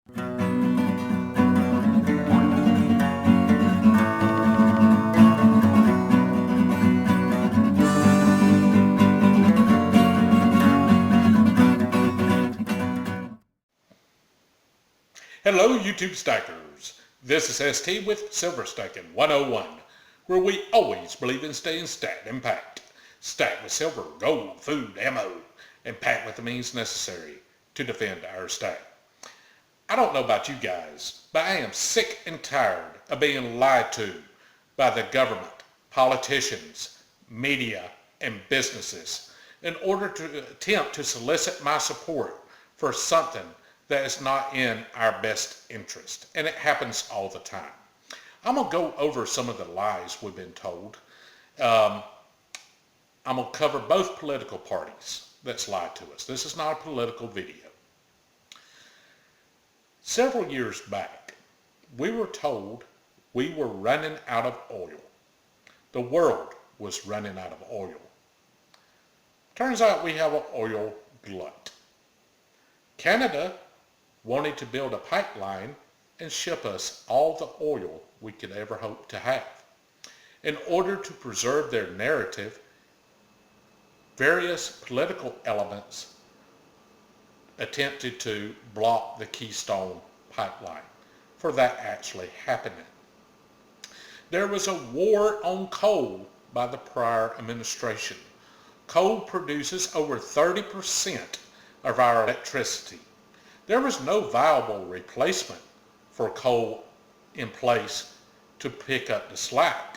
Hello, YouTube Stackers. This is ST with Silver Stacking 101, where we always believe in staying stacked and packed. Stacked with silver, gold, food, ammo, and packed with the means necessary to defend our stack. I don't know about you guys, but I am sick and tired of being lied to by the government, politicians, media, and businesses in order to attempt to solicit my support for something that is not in our best interest. And it happens all the time. I'm going to go over some of the lies we've been told. I'm going to cover both political parties that's lied to us. This is not a political video. Several years back, we were told we were running out of oil. The world was running out of oil. Turns out we have an oil glut. Canada wanted to build a pipeline and ship us all the oil we could ever hope to have. In order to preserve their narrative, various political elements attempted to block the Keystone pipeline for that actually happening. There was a war on coal by the prior administration. Coal produces over 30% of our electricity. There was no viable replacement for coal in place to pick up the slack.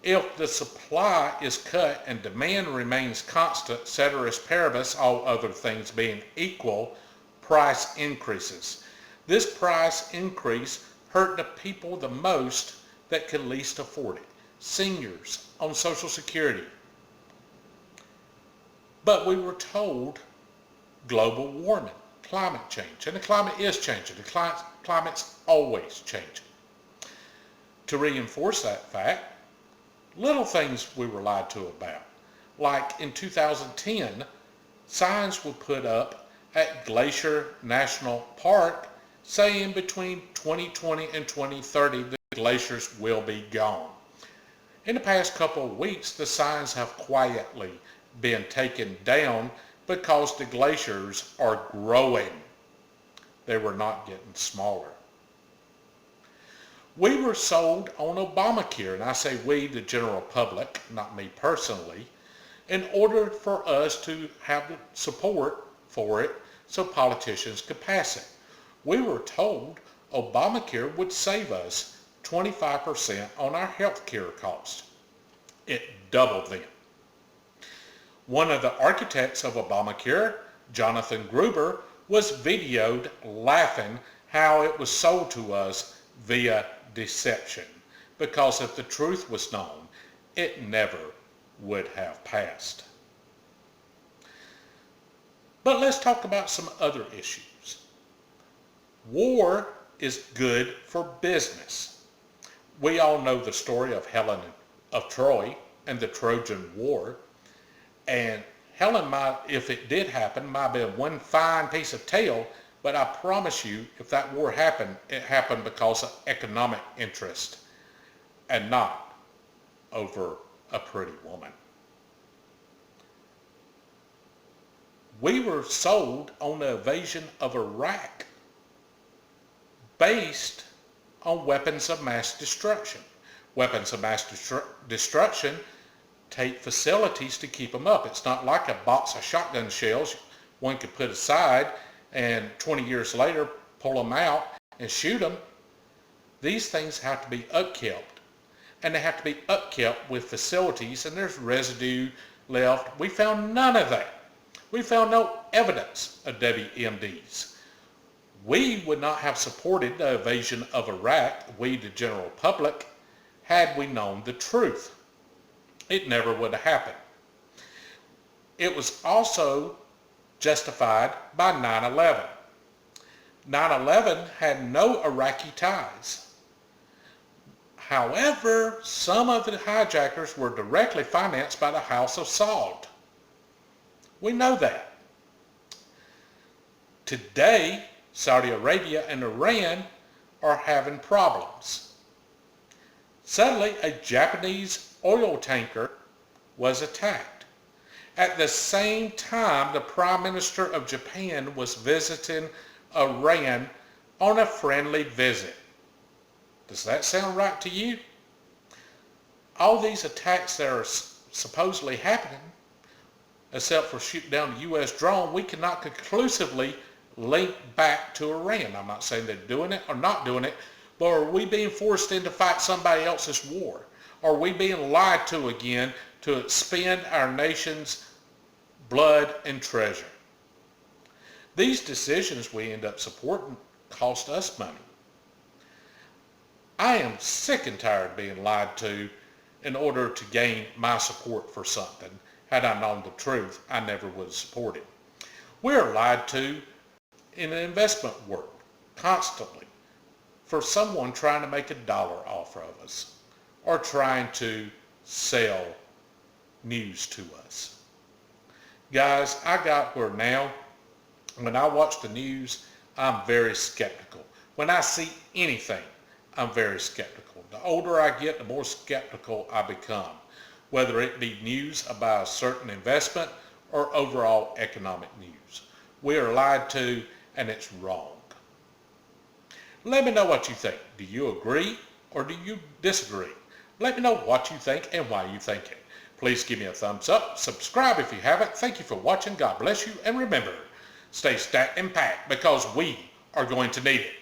If the supply is cut and demand remains constant, ceteris paribus, all other things being equal, price increases. This price increase hurt the people the most that could least afford it. Seniors on Social Security. But we were told global warming, climate change, and the climate is changing. The climate's always changing. To reinforce that fact, little things we were lied to about. Like in 2010, signs were put up at Glacier National Park saying between 2020 and 2030 the glaciers will be gone. In the past couple of weeks, the signs have quietly been taken down because the glaciers are growing. They were not getting smaller. We were sold on Obamacare, and I say we, the general public, not me personally, in order for us to have support for it so politicians could pass it. We were told Obamacare would save us 25% on our health care costs. It doubled them. One of the architects of Obamacare, Jonathan Gruber, was videoed laughing how it was sold to us via deception, because if the truth was known, it never would have passed. But let's talk about some other issues. War is good for business. We all know the story of Helen of Troy and the Trojan War. And Helen might, if it did happen, might have been one fine piece of tale, but I promise you, if that war happened, it happened because of economic interest and not over a pretty woman. We were sold on the invasion of Iraq based on weapons of mass destruction. Weapons of mass destruction take facilities to keep them up. It's not like a box of shotgun shells one could put aside and 20 years later pull them out and shoot them. These things have to be upkept, and they have to be upkept with facilities, and there's residue left. We found none of that. We found no evidence of WMDs. We would not have supported the invasion of Iraq, we the general public, had we known the truth. It never would have happened. It was also justified by 9/11. 9/11 had no Iraqi ties. However, some of the hijackers were directly financed by the House of Saud. We know that. Today, Saudi Arabia and Iran are having problems. Suddenly, a Japanese oil tanker was attacked. At the same time, the Prime Minister of Japan was visiting Iran on a friendly visit. Does that sound right to you? All these attacks that are supposedly happening, except for shooting down the U.S. drone, we cannot conclusively link back to Iran. I'm not saying they're doing it or not doing it, but are we being forced in to fight somebody else's war? Are we being lied to again to expend our nation's blood and treasure? These decisions we end up supporting cost us money. I am sick and tired of being lied to in order to gain my support for something. Had I known the truth, I never would have supported. We're lied to in the investment world constantly for someone trying to make $1 off of us or trying to sell news to us. Guys, I got where now when I watch the news, I'm very skeptical. When I see anything, I'm very skeptical. The older I get, the more skeptical I become, whether it be news about a certain investment or overall economic news. We are lied to, and it's wrong. Let me know what you think. Do you agree or do you disagree? Let me know what you think and why you think it. Please give me a thumbs up. Subscribe if you haven't. Thank you for watching. God bless you. And remember, stay stacked and packed because we are going to need it.